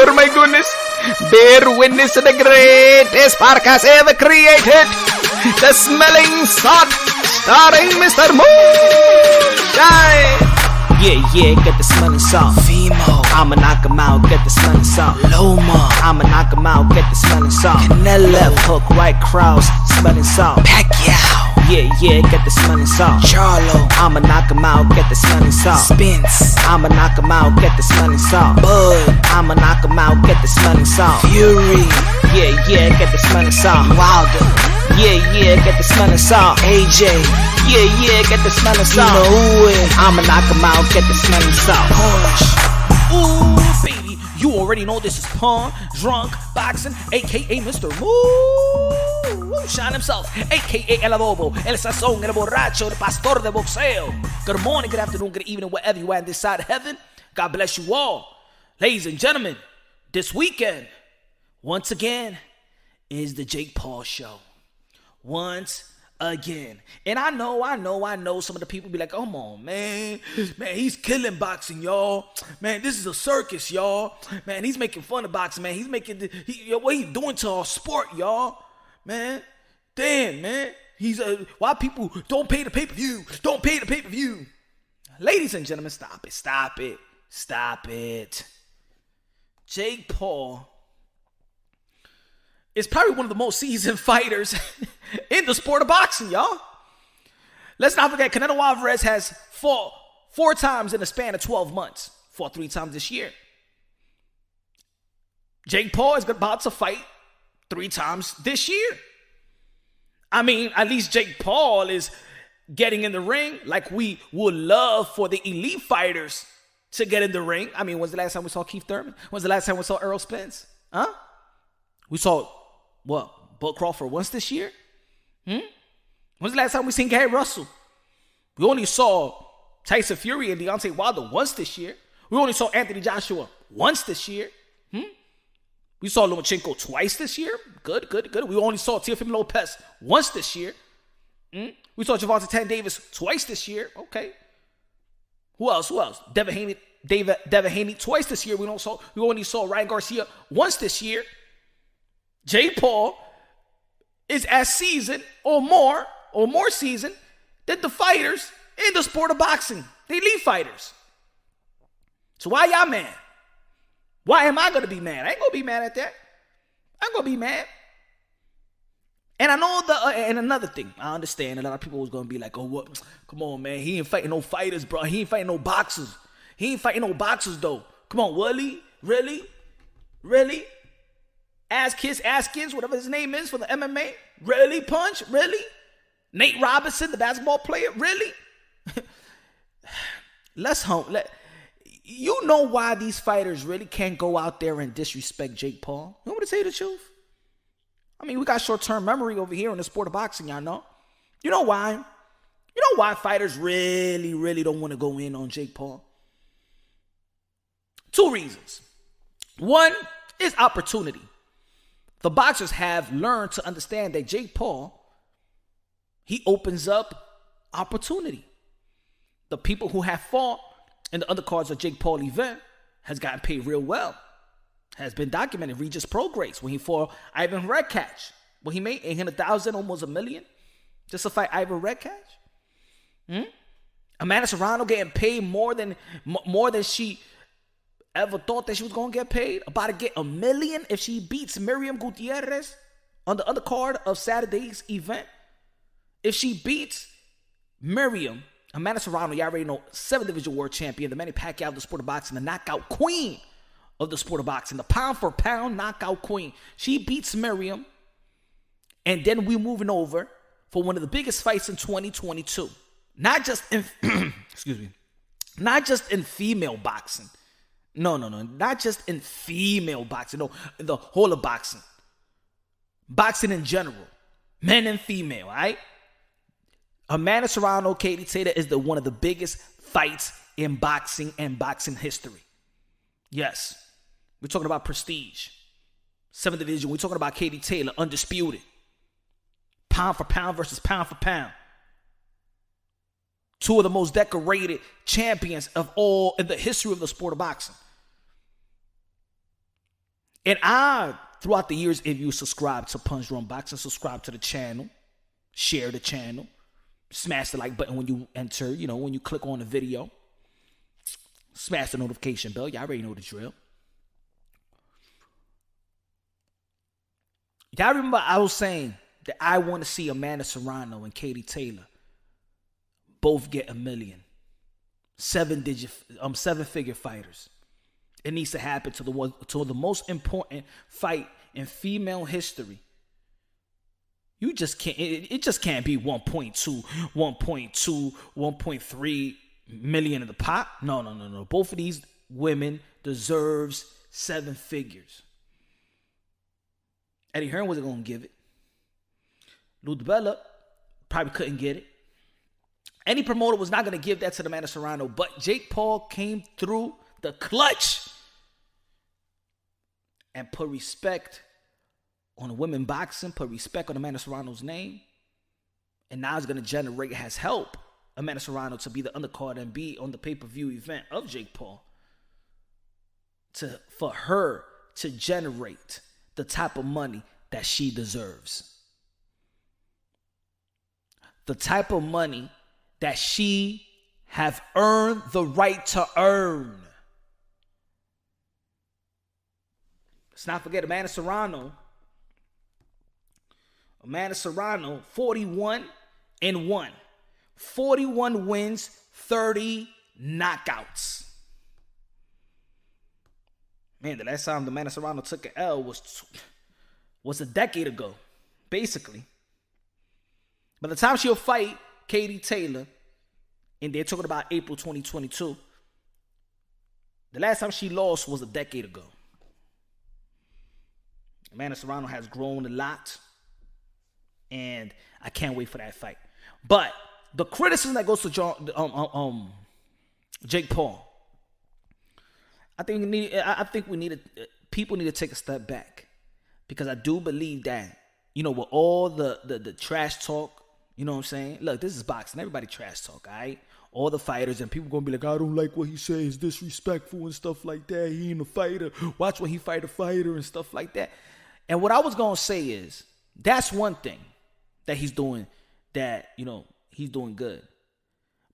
Oh my goodness. Bear witness to the greatest podcast ever created. The Smelling Salt, starring Mr. Moonshine. Yeah, get the smelling salt. Fimo, I'ma knock him out, get the smelling salt. Loma, I'ma knock him out, get the smelling salt. Canelo, left hook, right cross, smelling salt. Pacquiao, yeah, get the smelling salt. Charlo, I'ma knock him out, get the smelling salt. Spence, I'ma knock him out, get the smelling salt. Bud, I'ma knock him out, get the smelling salt. Fury, yeah, get the smelling salt. Wilder, yeah, get the smelling salt. AJ, yeah, get the smelling salt. You know who is? I'ma knock him out, get the smelling salt. Push. Ooh, baby, you already know this is Pawn Drunk Boxing, aka Mr. Moonshine himself, aka El Abobo, El Sazón, El Borracho, El Pastor de Boxeo. Good morning, good afternoon, good evening, wherever you are on this side of heaven. God bless you all. Ladies and gentlemen, this weekend, once again, is the Jake Paul show. Once again. And I know some of the people be like, come on, man, he's killing boxing, y'all. Man, this is a circus, y'all. Man, he's making fun of boxing, man. He's making, what he's doing to our sport, y'all. Man, damn, man. Why people don't pay the pay-per-view? Don't pay the pay-per-view. Ladies and gentlemen, stop it. Jake Paul is probably one of the most seasoned fighters in the sport of boxing, y'all. Let's not forget, Canelo Alvarez has fought 4 times in the span of 12 months. Fought 3 times this year. Jake Paul is about to fight 3 times this year. I mean, at least Jake Paul is getting in the ring like we would love for the elite fighters to get in the ring. I mean, when's the last time we saw Keith Thurman? When's the last time we saw Errol Spence? Huh? We saw, what, Bud Crawford once this year? When's the last time we seen Gary Russell? We only saw Tyson Fury and Deontay Wilder once this year. We only saw Anthony Joshua once this year. We saw Lomachenko twice this year. Good. We only saw Teofimo Lopez once this year. We saw Gervonta Tank Davis twice this year. Okay. Who else? Devin Haney twice this year. We only saw Ryan Garcia once this year. Jake Paul is as seasoned or more seasoned than the fighters in the sport of boxing, the elite fighters. So why y'all mad? Why am I going to be mad? I ain't going to be mad at that. I'm going to be mad. And I know and another thing, I understand a lot of people was going to be like, oh, what? Come on, man. He ain't fighting no fighters, bro. He ain't fighting no boxers. He ain't fighting no boxers, though. Come on, Woodley? Really? Askins, whatever his name is for the MMA? Really, Punch? Really? Nate Robinson, the basketball player? Really? You know why these fighters really can't go out there and disrespect Jake Paul? You want me to tell you the truth? I mean, we got short-term memory over here in the sport of boxing, y'all know. You know why? You know why fighters really don't want to go in on Jake Paul? 2 reasons. One is opportunity. The boxers have learned to understand that Jake Paul, he opens up opportunity. The people who have fought in the undercards of Jake Paul event has gotten paid real well. Has been documented. Regis Prograis, when he fought Ivan Redkach, when he made $800,000, almost $1 million, just to fight Ivan Redkach. Amanda Serrano getting paid more than she ever thought that she was going to get paid. About to get $1 million if she beats Miriam Gutierrez on the undercard of Saturday's event. If she beats Miriam, Amanda Serrano, you already know, 7-division world champion, the Manny Pacquiao of the sport of boxing, the knockout queen of the sport of boxing, the pound-for-pound knockout queen. She beats Miriam, and then we're moving over for one of the biggest fights in 2022. Not just in, not just in female boxing. No, not just in female boxing. No, in the whole of boxing. Boxing in general. Men and female, all right? Amanda Serrano, Katie Taylor is one of the biggest fights in boxing and boxing history. Yes. We're talking about prestige. 7th division. We're talking about Katie Taylor, undisputed. Pound for pound versus pound for pound. 2 of the most decorated champions of all in the history of the sport of boxing. And throughout the years, if you subscribe to Punch Drunk Boxing, subscribe to the channel, share the channel, smash the like button when you enter, when you click on the video, smash the notification bell. Y'all already know the drill. Y'all remember I was saying that I want to see Amanda Serrano and Katie Taylor both get $1 million. Seven-figure fighters. It needs to happen to the most important fight in female history. You just can't. It just can't be 1.2, 1.3 million in the pot. No. Both of these women deserves 7 figures. Eddie Hearn wasn't gonna give it. Lou DiBella probably couldn't get it. Any promoter was not gonna give that to Amanda Serrano, but Jake Paul came through the clutch and put respect on women boxing, put respect on Amanda Serrano's name, and now it's going to has helped Amanda Serrano to be the undercard and be on the pay-per-view event of Jake Paul, for her to generate the type of money that she deserves. The type of money that she have earned the right to earn. Let's not forget Amanda Serrano. 41-1. 41 wins, 30 knockouts. Man, the last time Amanda Serrano took an L was a decade ago, basically. By the time she'll fight Katie Taylor, and they're talking about April 2022, the last time she lost was a decade ago. Amanda Serrano has grown a lot, and I can't wait for that fight. But the criticism that goes to Jake Paul, people need to take a step back, because I do believe that, with all the trash talk, you know what I'm saying? Look, this is boxing. Everybody trash talk, all right? All the fighters, and people going to be like, I don't like what he says, disrespectful and stuff like that. He ain't a fighter. Watch when he fight a fighter and stuff like that. And what I was going to say is, that's one thing that he's doing that, he's doing good.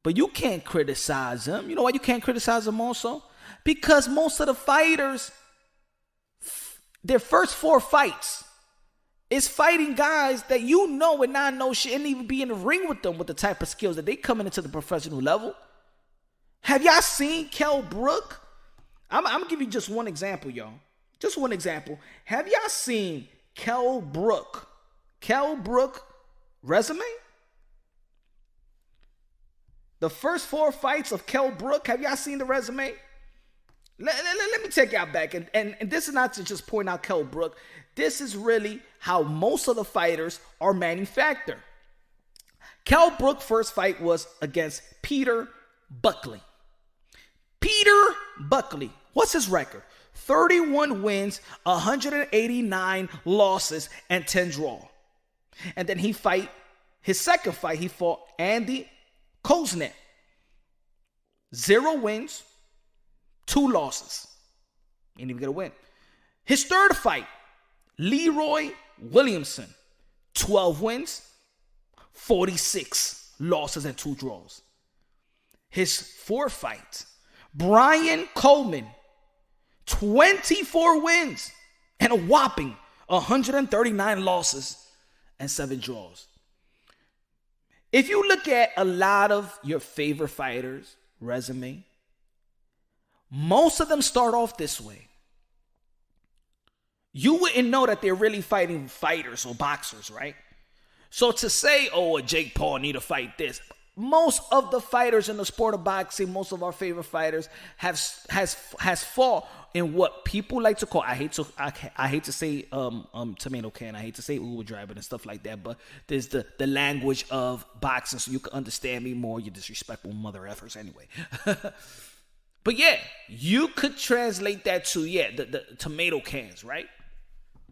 But you can't criticize him. You know why you can't criticize him also? Because most of the fighters, their first 4 fights is fighting guys that and not know shit, and even be in the ring with them with the type of skills that they coming into the professional level. Have y'all seen Kell Brook? I'm going to give you just one example, y'all. Just one example. Have y'all seen Kell Brook resume? The first 4 fights of Kell Brook, have y'all seen the resume? Let me take y'all back. And this is not to just point out Kell Brook. This is really how most of the fighters are manufactured. Kell Brook's first fight was against Peter Buckley. Peter Buckley, what's his record? 31 wins, 189 losses, and 10 draws. And then his second fight, he fought Andy Koznet. 0 wins, 2 losses. Ain't even gonna win. His third fight, Leroy Williamson. 12 wins, 46 losses, and 2 draws. His fourth fight, Brian Coleman. 24 wins and a whopping 139 losses and 7 draws. If you look at a lot of your favorite fighters' resume, most of them start off this way. You wouldn't know that they're really fighting fighters or boxers, right? So to say, a Jake Paul need to fight this, most of the fighters in the sport of boxing, most of our favorite fighters has fought in what people like to call, I hate to say tomato can, I hate to say Uber driver and stuff like that, but there's the language of boxing, so you can understand me more. You disrespectful mother effers anyway. But yeah, you could translate that to the tomato cans, right?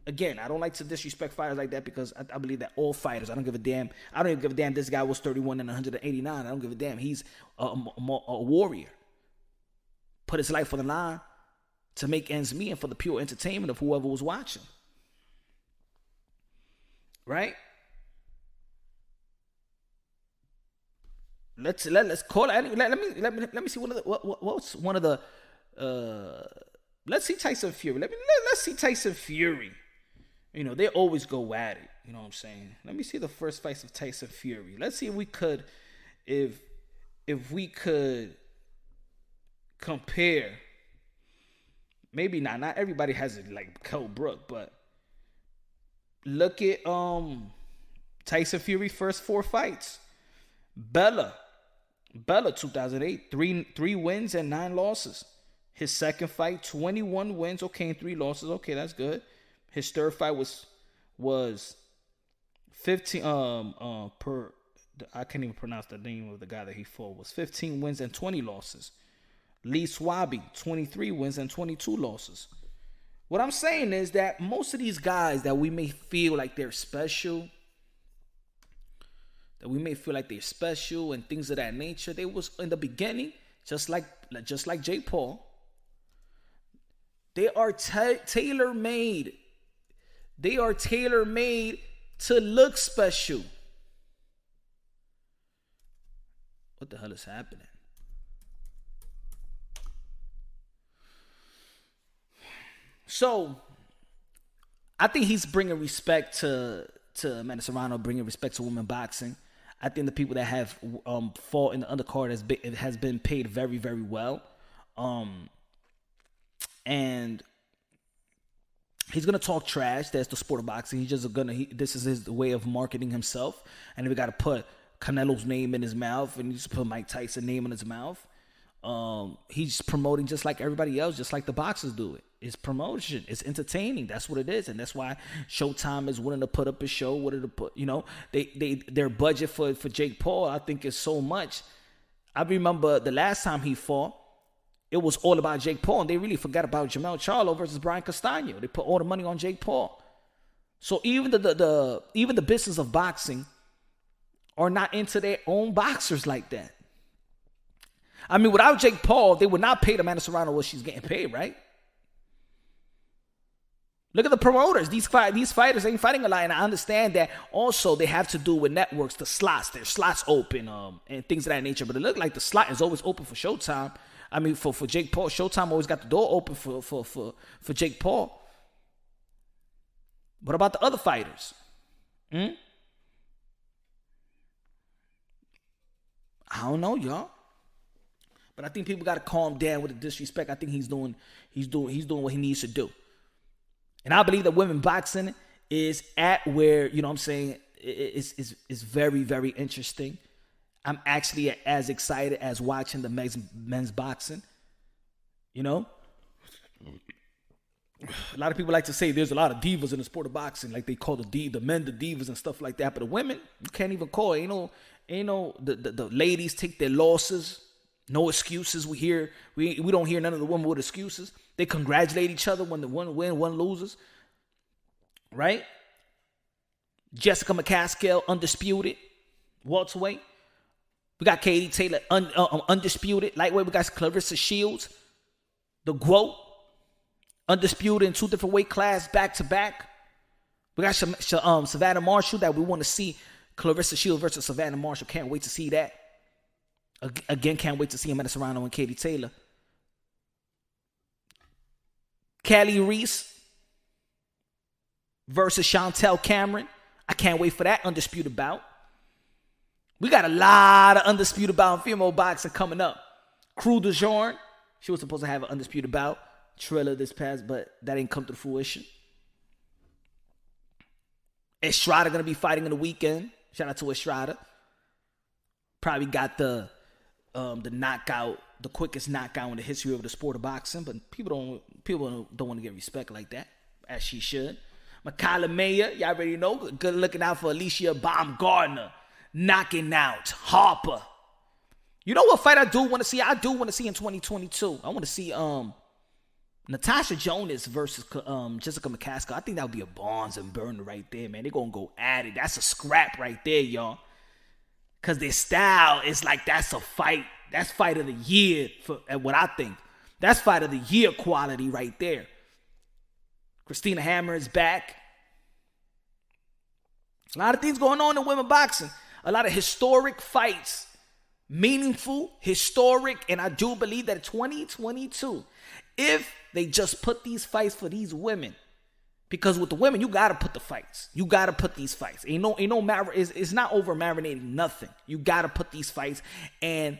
Again, I don't like to disrespect fighters like that, because I believe that all fighters, I don't give a damn. I don't even give a damn this guy was 31 and 189. I don't give a damn. He's a warrior. Put his life on the line to make ends meet and for the pure entertainment of whoever was watching. Right? Let's call it. Let me see what's one of the let's see Tyson Fury. Let's see Tyson Fury. You know, they always go at it. You know what I'm saying? Let me see the first fights of Tyson Fury. Let's see if we could compare. Maybe not everybody has it like Kell Brook, but look at Tyson Fury first 4 fights. Bella 2008, 3 wins and 9 losses. His second fight, 21 wins, okay, and 3 losses. Okay, that's good. His third fight was 15 I can't even pronounce the name of the guy that he fought. Was 15 wins and 20 losses. Lee Swabi, 23 wins and 22 losses. What I'm saying is that most of these guys that we may feel like they're special, and things of that nature, they was in the beginning just like Jake Paul. They are tailor-made. They are tailor-made to look special. What the hell is happening? So, I think he's bringing respect to Amanda Serrano, bringing respect to women boxing. I think the people that have fought in the undercard has been paid very, very well. And he's gonna talk trash. That's the sport of boxing. He's just this is his way of marketing himself. And we got to put Canelo's name in his mouth, and he just put Mike Tyson's name in his mouth. He's promoting just like everybody else, just like the boxers do it. It's promotion. It's entertaining. That's what it is, and that's why Showtime is willing to put up a show. Their budget for Jake Paul, I think, is so much. I remember the last time he fought, it was all about Jake Paul, and they really forgot about Jermell Charlo versus Brian Castano. They put all the money on Jake Paul. So even the business of boxing are not into their own boxers like that. I mean, without Jake Paul, they would not pay Amanda Serrano what she's getting paid, right? Look at the promoters. These fighters ain't fighting a lot, and I understand that also they have to do with networks, the slots. There's slots open and things of that nature, but it looked like the slot is always open for Showtime. I mean, for Jake Paul, Showtime always got the door open for Jake Paul. What about the other fighters? I don't know, y'all. But I think people got to calm down with the disrespect. I think he's doing what he needs to do. And I believe that women boxing is at where, you know what I'm saying, is very, very interesting. I'm actually as excited as watching the men's boxing. You know? A lot of people like to say there's a lot of divas in the sport of boxing, like they call the men the divas and stuff like that. But the women, you can't even call it. The ladies take their losses. No excuses. We don't hear none of the women with excuses. They congratulate each other when the one wins, one loses. Right? Jessica McCaskill, undisputed. Welterweight. We got Katie Taylor, undisputed. Lightweight, we got Clarissa Shields. The GOAT. Undisputed in 2 different weight classes, back to back. We got Savannah Marshall that we want to see. Clarissa Shields versus Savannah Marshall. Can't wait to see that. Again, can't wait to see Amanda Serrano and Katie Taylor. Callie Reese versus Chantel Cameron. I can't wait for that undisputed bout. We got a lot of undisputed bout in female boxing coming up. Crew de Jorn. She was supposed to have an undisputed bout. Triller this past, but that didn't come to fruition. Estrada gonna be fighting in the weekend. Shout out to Estrada. Probably got the knockout, the quickest knockout in the history of the sport of boxing, but people don't want to get respect like that, as she should. Makayla Mayer, y'all already know, good looking out for Alicia Baumgardner, knocking out Harper. You know what fight I do want to see? I do want to see in 2022. I want to see Natasha Jonas versus Jessica McCaskill. I think that would be a Barnes and Burner right there, man. They're going to go at it. That's a scrap right there, y'all. Because their style is like, that's a fight. That's fight of the year, for what I think. That's fight of the year quality right there. Christina Hammer is back. A lot of things going on in women boxing. A lot of historic fights. Meaningful, historic, and I do believe that 2022, if they just put these fights for these women, because with the women, you gotta put the fights. You gotta put these fights. Ain't no matter. It's not over marinating nothing. You gotta put these fights, and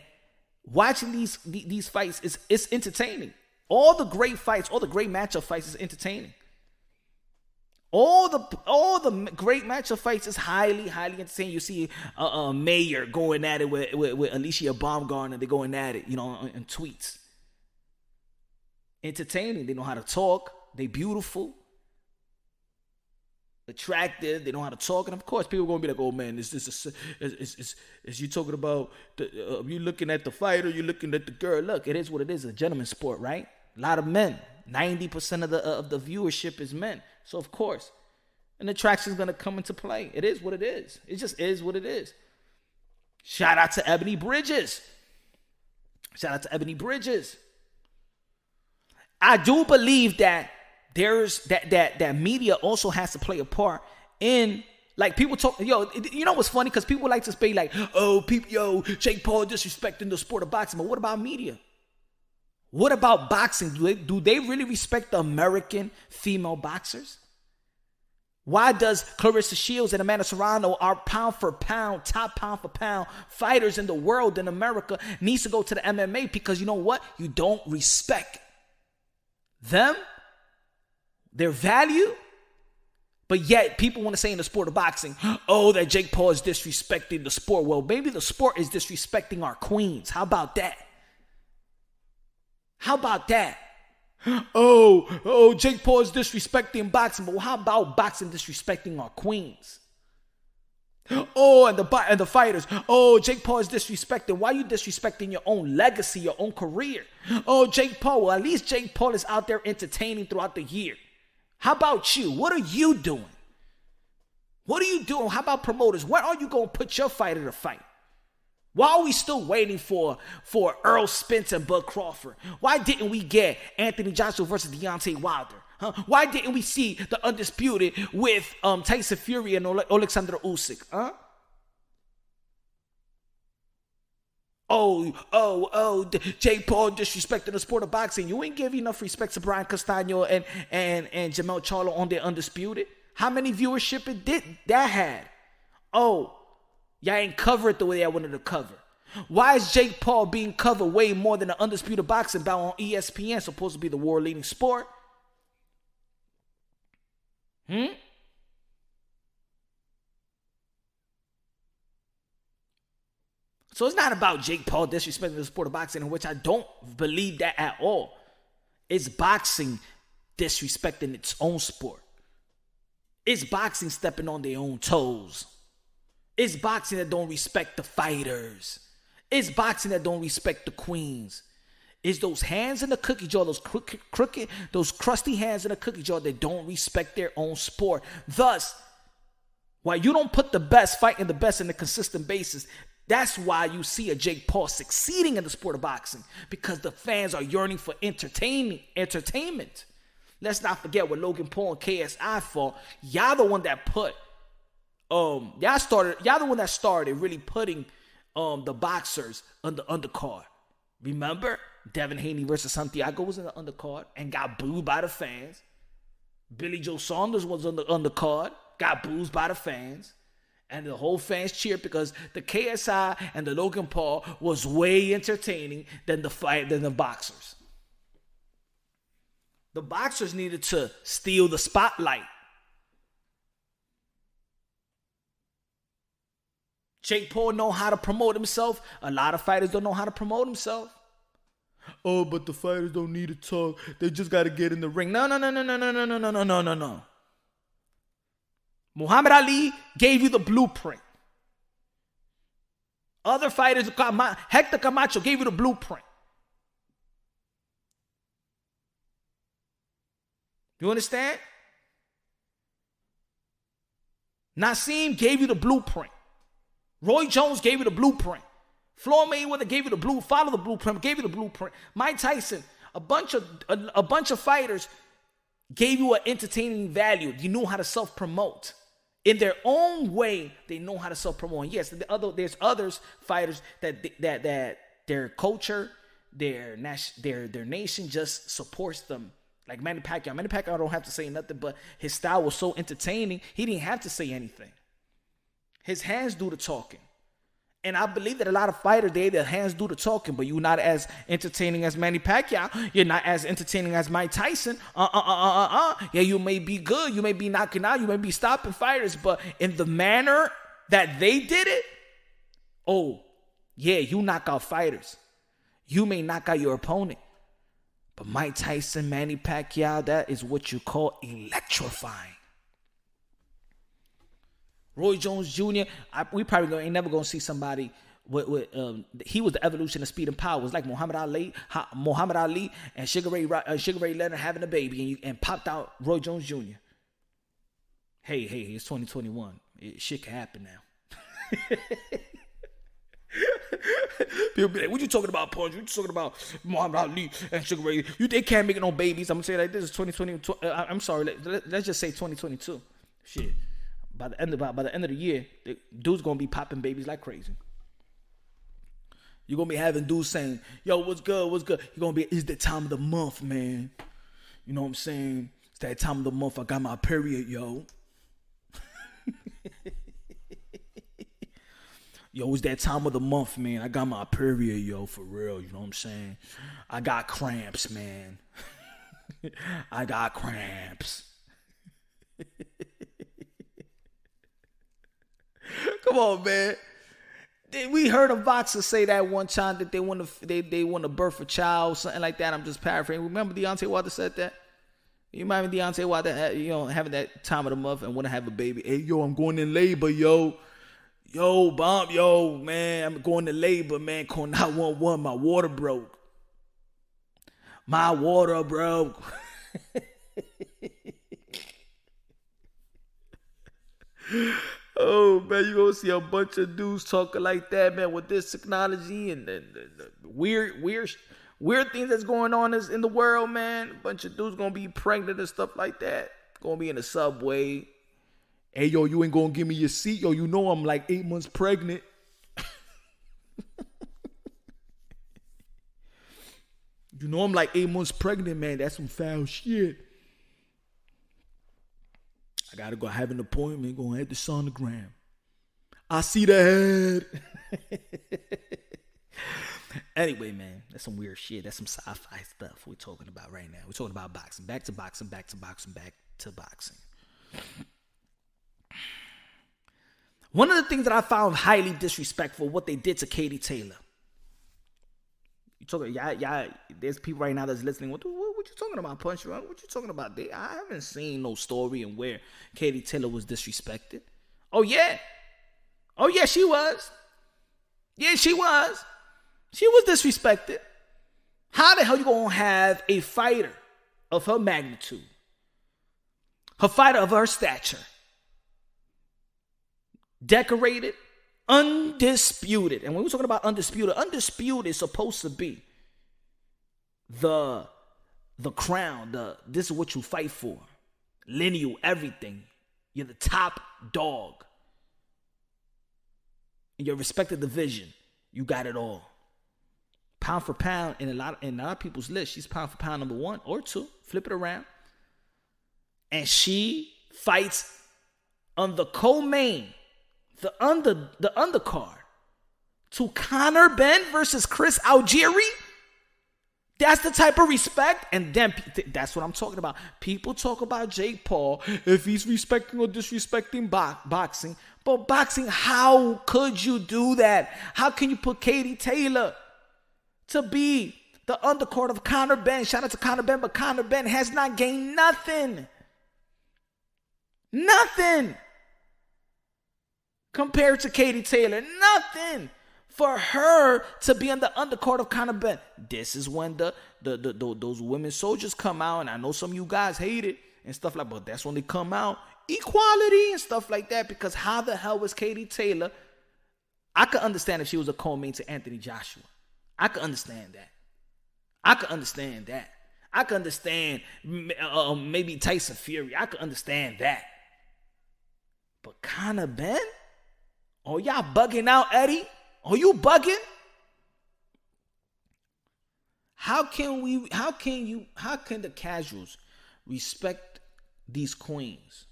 watching these fights is entertaining. All the great fights, all the great matchup fights is entertaining. All the great matchup fights is highly entertaining. You see Mayer going at it with Alicia Baumgartner. They're going at it, in tweets. Entertaining. They know how to talk. They beautiful. Attractive. They know how to talk. And of course, people are going to be like, oh man, is you talking about, you looking at the fighter, you looking at the girl. Look, it is what it is. A gentleman's sport, right? A lot of men. 90% of the viewership is men. So of course, an attraction is going to come into play. It is what it is. It just is what it is. Shout out to Ebony Bridges. I do believe that there's that media also has to play a part in, like, people talk, you know what's funny? Because people like to say like, oh, Jake Paul disrespecting the sport of boxing. But what about media? What about boxing? Do they really respect the American female boxers? Why does Clarissa Shields and Amanda Serrano, our pound for pound fighters in the world in America, needs to go to the MMA? Because you know what? You don't respect them, their value, but yet people want to say in the sport of boxing, oh, that Jake Paul is disrespecting the sport. Well, maybe the sport is disrespecting our queens. How about that? Oh, Jake Paul is disrespecting boxing, but how about boxing disrespecting our queens? Oh, and the fighters. Oh, Jake Paul is disrespecting. Why are you disrespecting your own legacy, your own career? Oh, Jake Paul. Well, at least Jake Paul is out there entertaining throughout the year. How about you? What are you doing? How about promoters? Where are you going to put your fighter to fight? Why are we still waiting for Errol Spence and Bud Crawford? Why didn't we get Anthony Joshua versus Deontay Wilder? Why didn't we see the Undisputed with Tyson Fury and Alexander Usyk? Jake Paul disrespecting the sport of boxing. You ain't give enough respect to Brian Castano and Jamel Charlo on their Undisputed. How many viewership it did that had? Oh, y'all ain't cover it the way I wanted to cover. Why is Jake Paul being covered way more than the Undisputed boxing bout on ESPN, supposed to be the world-leading sport? So it's not about Jake Paul disrespecting the sport of boxing, in which I don't believe that at all. It's boxing disrespecting its own sport. It's boxing stepping on their own toes. It's boxing that don't respect the fighters. It's boxing that don't respect the queens. It's those hands in the cookie jar, those crooked, those crusty hands in the cookie jar that don't respect their own sport. Thus, while you don't put the best fighting the best in a consistent basis, that's why you see a Jake Paul succeeding in the sport of boxing, because the fans are yearning for entertainment. Let's not forget what Logan Paul and KSI fought. Y'all the one that put y'all the one that started really putting the boxers on the undercard. Remember? Devin Haney versus Santiago was in the undercard and got booed by the fans. Billy Joe Saunders was on the undercard, got booed by the fans. And the whole fans cheered because the KSI and the Logan Paul was way entertaining than the boxers. The boxers needed to steal the spotlight. Jake Paul know how to promote himself. A lot of fighters don't know how to promote himself. Oh, but the fighters don't need to talk. They just got to get in the ring. No. Muhammad Ali gave you the blueprint. Other fighters, Hector Camacho gave you the blueprint. You understand? Nassim gave you the blueprint. Roy Jones gave you the blueprint. Floyd Mayweather gave you the follow the blueprint, gave you the blueprint. Mike Tyson, A bunch of fighters gave you an entertaining value. You know how to self-promote. In their own way, they know how to self-promote. And yes, there's others fighters that their culture, their nation just supports them. Like Manny Pacquiao. Manny Pacquiao don't have to say nothing, but his style was so entertaining, he didn't have to say anything. His hands do the talking. And I believe that a lot of fighters, their hands do the talking, but you're not as entertaining as Manny Pacquiao. You're not as entertaining as Mike Tyson. Yeah, you may be good. You may be knocking out. You may be stopping fighters, but in the manner that they did it, oh, yeah, you knock out fighters. You may knock out your opponent. But Mike Tyson, Manny Pacquiao, that is what you call electrifying. Roy Jones Jr., we probably ain't never going to see somebody with he was the evolution of speed and power. It was like Muhammad Ali and Sugar Ray Leonard having a baby and popped out Roy Jones Jr. Hey, it's 2021. Shit can happen now. People be like, what you talking about, Punch? What you talking about Muhammad Ali and Sugar Ray? They can't make no babies. I'm going to say like this is 2020. I'm sorry. Let's just say 2022. Shit. By the end of the year, dudes going to be popping babies like crazy. You're going to be having dudes saying, yo, what's good? You're going to be, it's the time of the month, man. You know what I'm saying? It's that time of the month. I got my period, yo. Yo, it's that time of the month, man. I got my period, yo, for real. You know what I'm saying? I got cramps, man. I got cramps. Come on, man. We heard a boxer say that one time that they want to birth a child, something like that. I'm just paraphrasing. Remember Deontay Wilder said that? You remember Deontay Wilder, having that time of the month and want to have a baby. Hey, yo, I'm going in labor, yo. Yo, Bomb, yo, man, I'm going to labor, man. Call 911, my water broke. My water broke. Oh, man, you're going to see a bunch of dudes talking like that, man, with this technology and the weird things that's going on in the world, man. A bunch of dudes going to be pregnant and stuff like that. Going to be in the subway. Hey, yo, you ain't going to give me your seat. Yo, you know I'm like 8 months pregnant. You know I'm like 8 months pregnant, man. That's some foul shit. I got to go have an appointment. Going to have the sonogram. I see the head. Anyway, man, that's some weird shit. That's some sci-fi stuff we're talking about right now. We're talking about boxing. Back to boxing, back to boxing, back to boxing. One of the things that I found highly disrespectful, what they did to Katie Taylor. You talking, yeah. There's people right now that's listening. What you talking about, Punch? What you talking about? I haven't seen no story in where Katie Taylor was disrespected. Oh yeah, she was. Yeah, she was. She was disrespected. How the hell you gonna have a fighter of her magnitude, a fighter of her stature, decorated, undisputed? And when we're talking about undisputed is supposed to be the crown, this is what you fight for. Lineal, everything. You're the top dog. In your respective division, you got it all. Pound for pound, in a lot of people's list, she's pound for pound number 1 or 2. Flip it around. And she fights on the co-main, the undercard, to Conor Benn versus Chris Algieri. That's the type of respect. And then that's what I'm talking about. People talk about Jake Paul, if he's respecting or disrespecting boxing. But boxing, how could you do that? How can you put Katie Taylor to be the undercard of Conor Benn? Shout out to Conor Benn, but Conor Benn has not gained nothing. Nothing. Compared to Katie Taylor. Nothing. For her to be on the undercard of Conor Benn. This is when those women soldiers come out, and I know some of you guys hate it and stuff like that, but that's when they come out. Equality and stuff like that, because how the hell was Katie Taylor? I could understand if she was a co-main to Anthony Joshua. I could understand that. I could understand that. I could understand maybe Tyson Fury. I could understand that. But Conor Ben? Oh, y'all bugging out, Eddie? Are you bugging? How can the casuals respect these queens?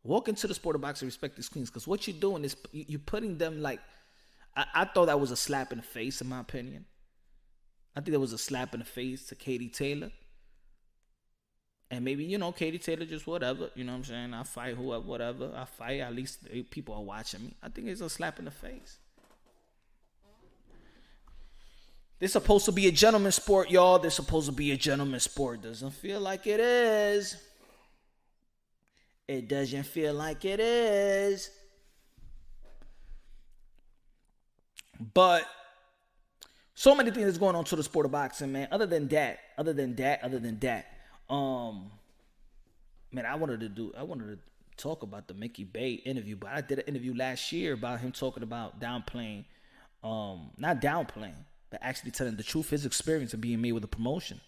Walk into the sport of boxing, respect these queens. Because what you're doing is you're putting them like, I thought that was a slap in the face, in my opinion. I think that was a slap in the face to Katie Taylor. And maybe, Katie Taylor just whatever. You know what I'm saying? I fight whoever, whatever. I fight. At least people are watching me. I think it's a slap in the face. This supposed to be a gentleman's sport, y'all. This supposed to be a gentleman's sport. Doesn't feel like it is. It doesn't feel like it is. But so many things that's going on to the sport of boxing, man. Other than that, man, I wanted to talk about the Mickey Bay interview, but I did an interview last year about him talking about not downplaying, but actually telling the truth, his experience of being made with a promotion.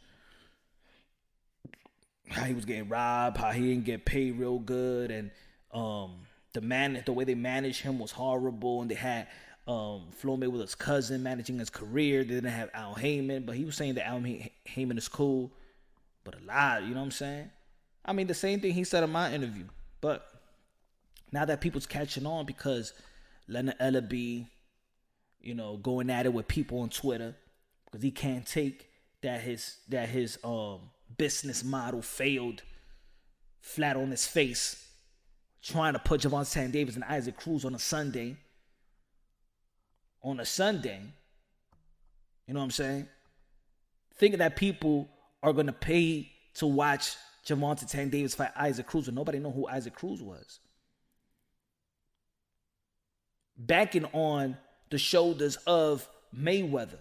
How he was getting robbed, how he didn't get paid real good, and the way they managed him was horrible, and they had Floyd Mayweather's cousin managing his career. They didn't have Al Heyman, but he was saying that Al Heyman is cool, but a lot, you know what I'm saying? I mean, the same thing he said in my interview. But now that people's catching on because Leonard Ellaby, going at it with people on Twitter because he can't take that his business model failed flat on his face, trying to put Gervonta Tank Davis and Isaac Cruz on a Sunday. You know what I'm saying? Thinking that people are going to pay to watch Gervonta Tank Davis fight Isaac Cruz, and nobody know who Isaac Cruz was. Banking on the shoulders of Mayweather.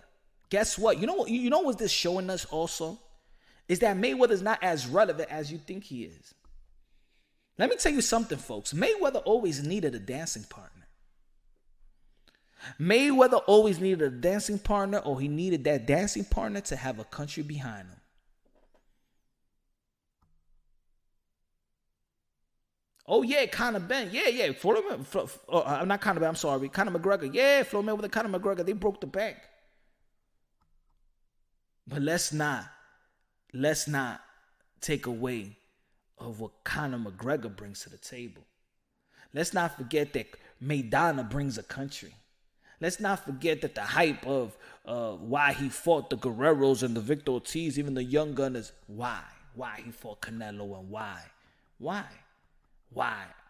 Guess what? You know what this showing us also? Is that Mayweather's not as relevant as you think he is. Let me tell you something, folks. Mayweather always needed a dancing partner. Mayweather always needed a dancing partner, or he needed that dancing partner to have a country behind him. Oh, yeah, Conor Ben. Yeah. Not Conor Ben, I'm sorry. Conor McGregor. Yeah, Floyd Mayweather, Conor McGregor. They broke the bank. But let's not take away of what Conor McGregor brings to the table. Let's not forget that Maidana brings a country. Let's not forget that the hype of why he fought the Guerreros and the Victor Ortiz, even the Young Gunners, why he fought Canelo and why?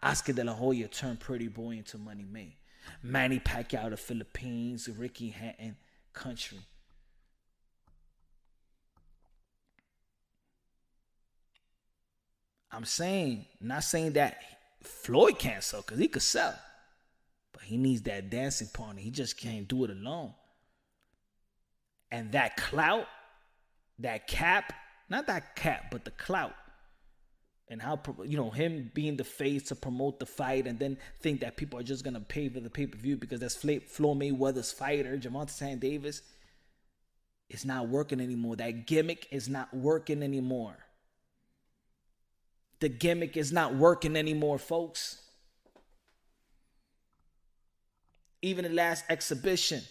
Oscar De La Hoya turned Pretty Boy into Money May. Manny Pacquiao, the Philippines, Ricky Hatton, country. Not saying that Floyd can't sell, because he could sell. But he needs that dancing partner. He just can't do it alone. And that clout, that cap, not that cap, but the clout. And how, him being the face to promote the fight and then think that people are just going to pay for the pay-per-view because that's Floyd Mayweather's fighter, Gervonta Tank Davis. It's not working anymore. That gimmick is not working anymore. The gimmick is not working anymore, folks. Even the last exhibition.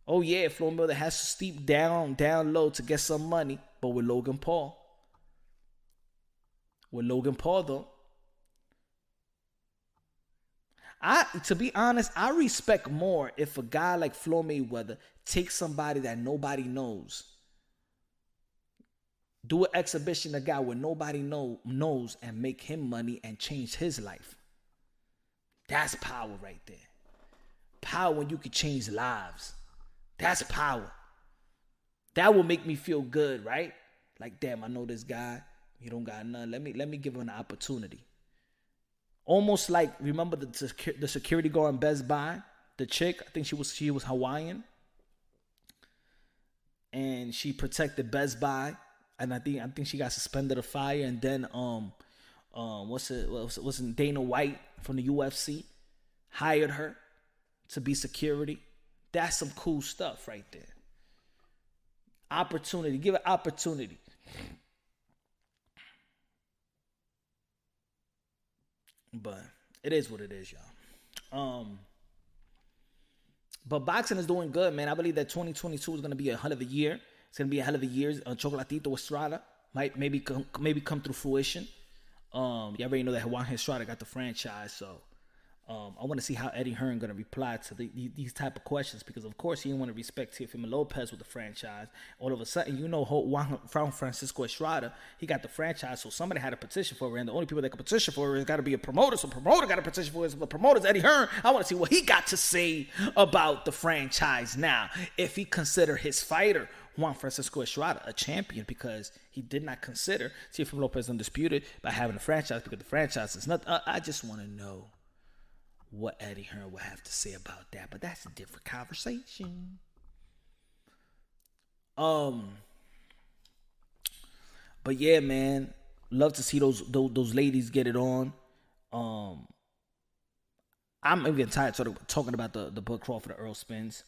Oh, yeah, Floyd Mayweather has to steep down low to get some money. But with Logan Paul. Though. To be honest, I respect more if a guy like Floyd Mayweather takes somebody that nobody knows. Do an exhibition, a guy where nobody knows, and make him money and change his life. That's power right there. Power when you can change lives. That's power. That will make me feel good, right? Like, damn, I know this guy. He don't got none. Let me give him an opportunity. Almost like, remember the security guard in Best Buy? The chick, I think she was Hawaiian. And she protected Best Buy. And I think she got suspended or fired. And then Dana White from the UFC hired her to be security. That's some cool stuff right there. Opportunity. Give it opportunity. But it is what it is, y'all. But boxing is doing good, man. I believe that 2022 is going to be a hell of a year. It's going to be a hell of a year. Chocolatito Estrada might maybe come through fruition. You already know that Juan Estrada got the franchise, so I want to see how Eddie Hearn going to reply to these type of questions, because of course he didn't want to respect Teofimo Lopez with the franchise. All of a sudden, Juan Francisco Estrada, he got the franchise, so somebody had a petition for it, and the only people that can petition for it has got to be a promoter. So promoter got to petition for it. So the promoter's Eddie Hearn. I want to see what he got to say about the franchise now, if he consider his fighter Juan Francisco Estrada a champion, because he did not consider Teofimo Lopez undisputed by having a franchise, because the franchise is not. I just want to know what Eddie Hearn will have to say about that, but that's a different conversation. But yeah, man, love to see those ladies get it on. I'm even tired of talking about the Bud Crawford and Errol Spence.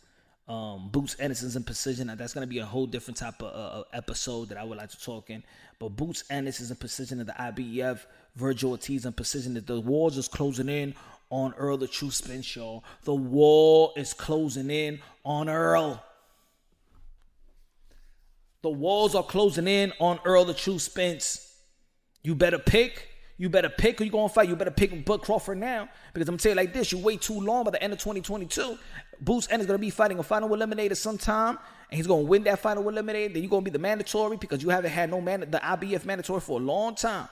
Boots Ennison's in position. That's going to be a whole different type of episode that I would like to talk in. But Boots Ennis is in position of the IBF. Virgil Ortiz in position that the walls is closing in on Earl the True Spence, y'all. The wall is closing in on Earl. The walls are closing in on Earl the True Spence. You better pick. You better pick who you going to fight. You better pick Bud Crawford now. Because I'm going to tell you like this. You wait too long, by the end of 2022, Boots Ennis is going to be fighting a final eliminator sometime. And he's going to win that final eliminator. Then you're going to be the mandatory, because you haven't had the IBF mandatory for a long time.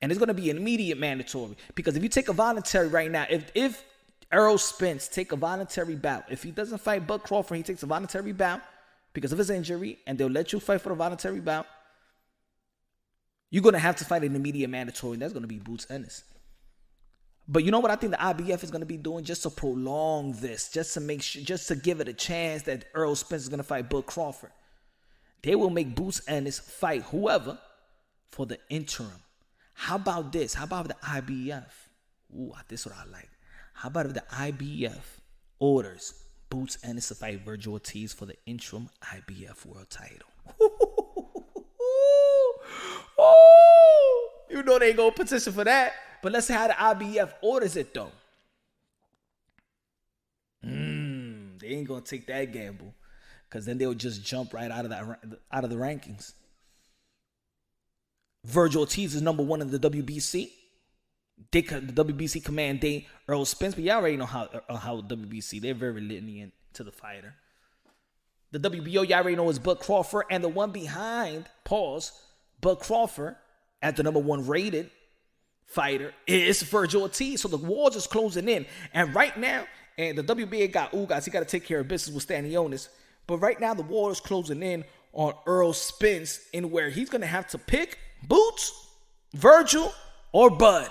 And it's going to be an immediate mandatory. Because if you take a voluntary right now, if Errol Spence take a voluntary bout, if he doesn't fight Bud Crawford, he takes a voluntary bout because of his injury, and they'll let you fight for the voluntary bout, you're going to have to fight an immediate mandatory, and that's going to be Boots Ennis. But you know what I think the IBF is going to be doing just to prolong this, just to make sure, just to give it a chance that Errol Spence is going to fight Bud Crawford. They will make Boots Ennis fight whoever for the interim. How about this? How about the IBF? Ooh, this is what I like. How about if the IBF orders Boots Ennis to fight Virgil Ortiz for the interim IBF world title? You know they ain't gonna petition for that. But let's see how the IBF orders it though. They ain't gonna take that gamble, because then they'll just jump right out of the rankings. Virgil Ortiz is number 1 in the WBC. The WBC command Errol Spence, but y'all already know how WBC, they're very lenient to the fighter. The WBO, y'all already know, is Bud Crawford, and the one behind, Bud Crawford, at the number 1 rated fighter, is Virgil Ortiz. So the walls is closing in. And right now, and the WBA got Ugas, he got to take care of business with Stanionis. But right now, the wall is closing in on Errol Spence, in where he's going to have to pick Boots, Virgil, or Bud.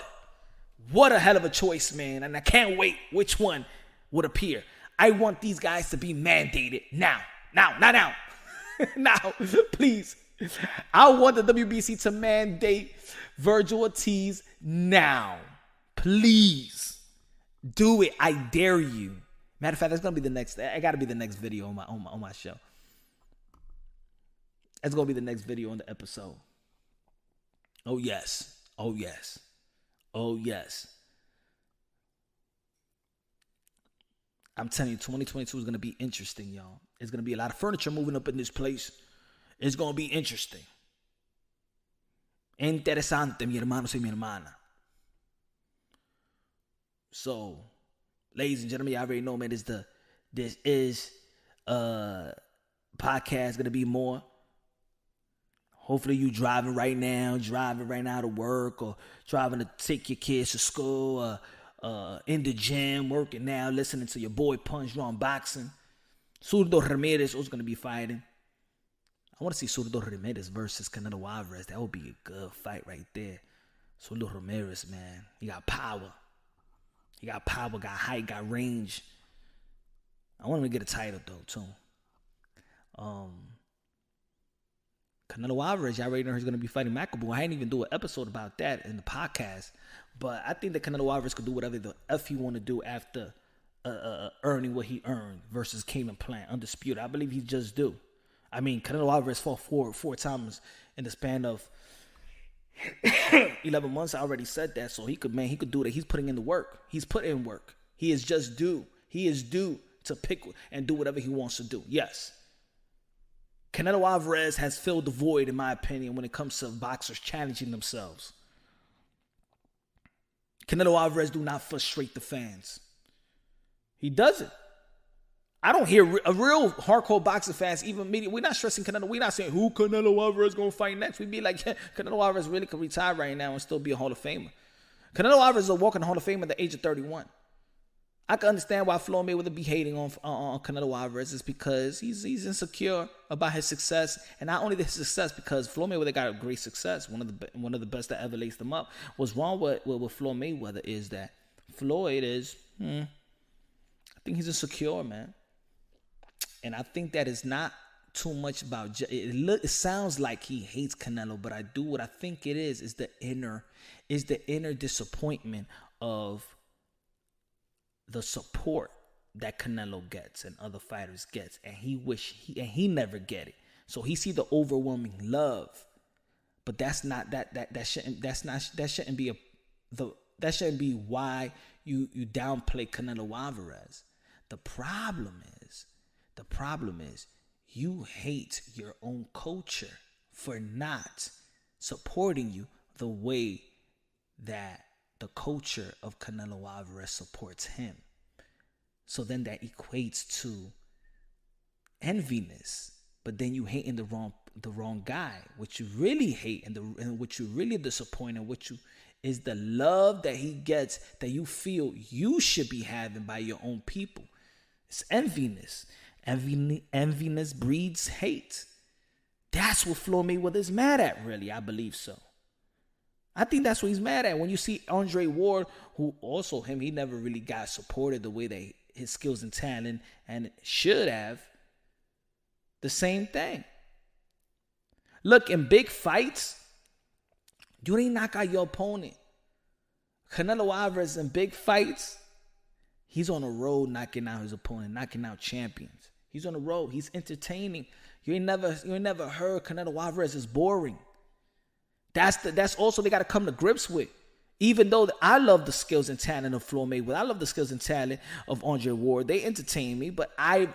What a hell of a choice, man. And I can't wait which one would appear. I want these guys to be mandated now. Now, please. I want the WBC to mandate Virgil Ortiz now. Please. Do it. I dare you. Matter of fact, that's going to be the next. I got to be the next video on my show. That's going to be the next video on the episode. Oh, yes. Oh, yes. Oh, yes. I'm telling you, 2022 is going to be interesting, y'all. It's going to be a lot of furniture moving up in this place. It's going to be interesting. Interesante, mi hermanos y mi hermana. So, ladies and gentlemen, y'all already know, man, this is podcast going to be more. Hopefully you driving right now to work, or driving to take your kids to school, in the gym, working now, listening to your boy Punch on boxing. Zurdo Ramirez is going to be fighting. I want to see Zurdo Ramirez versus Canelo Alvarez. That would be a good fight right there. Zurdo Ramirez, man. He got power. Got height, got range. I want him to get a title, though, too. Canelo Alvarez, y'all already know he's going to be fighting McAboo. I didn't even do an episode about that in the podcast. But I think that Canelo Alvarez could do whatever the F he want to do after earning what he earned versus Cayman Plant. Undisputed. I believe he just do. I mean, Canelo Alvarez fought four times in the span of 11 months. I already said that, so he could do that. He's putting in the work. He's put in work. He is just due. He is due to pick and do whatever he wants to do. Yes. Canelo Alvarez has filled the void, in my opinion, when it comes to boxers challenging themselves. Canelo Alvarez do not frustrate the fans. He doesn't. I don't hear a real hardcore boxing fans, even media. We're not stressing Canelo. We're not saying who Canelo Alvarez going to fight next. We'd be like, yeah, Canelo Alvarez really could retire right now and still be a Hall of Famer. Canelo Alvarez is a walking Hall of Famer at the age of 31. I can understand why Floyd Mayweather be hating on Canelo Alvarez. Is because he's insecure about his success, and not only his success, because Floyd Mayweather got a great success, one of the best that ever laced him up. What's wrong with Floyd Mayweather is that Floyd is, I think he's insecure, man, and I think that is not too much about. It sounds like he hates Canelo, but what I think it is the inner disappointment of the support that Canelo gets and other fighters gets, and he never get it. So he see the overwhelming love, but that shouldn't be why you downplay Canelo Alvarez. The problem is you hate your own culture for not supporting you the way that the culture of Canelo Alvarez supports him. So then that equates to enviness. But then you hating the wrong guy. What you really hate and what you really disappoint and is the love that he gets that you feel you should be having by your own people. It's enviness. Enviness breeds hate. That's what Floyd Mayweather is mad at, really. I believe so. I think that's what he's mad at. When you see Andre Ward, who also he never really got supported the way that his skills and talent and should have. The same thing. Look, in big fights, you ain't knock out your opponent. Canelo Alvarez in big fights, he's on the road knocking out his opponent, knocking out champions. He's on the road. He's entertaining. You ain't never heard Canelo Alvarez is boring. That's also they got to come to grips with. Even though I love the skills and talent of Floyd Mayweather, I love the skills and talent of Andre Ward. They entertain me, but I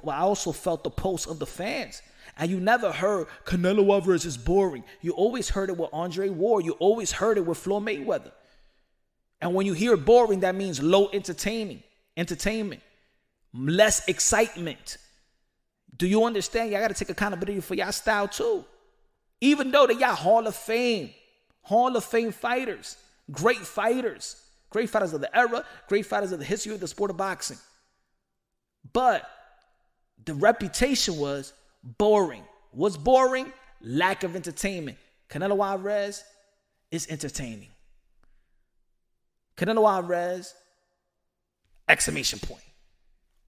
also felt the pulse of the fans. And you never heard Canelo Alvarez is boring. You always heard it with Andre Ward. You always heard it with Floyd Mayweather. And when you hear boring, that means low entertainment, less excitement. Do you understand? Y'all got to take accountability for y'all style too. Even though they got Hall of Fame fighters, great fighters of the era, great fighters of the history of the sport of boxing. But the reputation was boring. What's boring? Lack of entertainment. Canelo Alvarez is entertaining. Canelo Alvarez, exclamation point.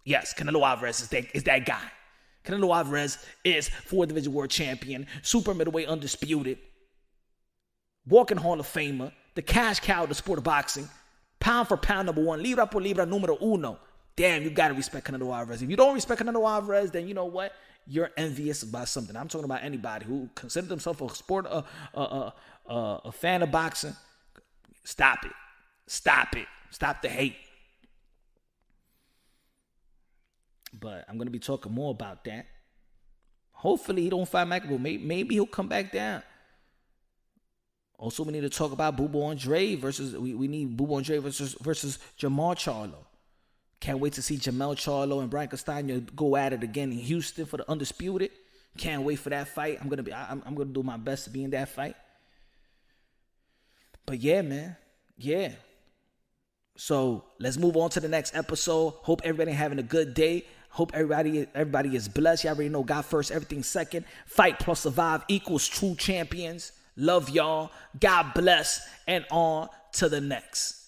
Yes, Canelo Alvarez is that guy. Canelo Alvarez is 4-division world champion, super middleweight undisputed, walking Hall of Famer, the cash cow of the sport of boxing, pound for pound number one, libra por libra numero uno. Damn, you got to respect Canelo Alvarez. If you don't respect Canelo Alvarez, then you know what? You're envious about something. I'm talking about anybody who considers themselves a fan of boxing. Stop it. Stop the hate. But I'm going to be talking more about that. Hopefully he don't fight McAvoy. Maybe he'll come back down. Also, we need to talk about Bubo Andre versus... We need Bubo Andre versus Jamal Charlo. Can't wait to see Jamel Charlo and Brian Castano go at it again in Houston for the Undisputed. Can't wait for that fight. I'm gonna do my best to be in that fight. But yeah, man. Yeah. So let's move on to the next episode. Hope everybody having a good day. Hope everybody is blessed. You already know God first, everything second. Fight plus survive equals true champions. Love y'all. God bless. And on to the next.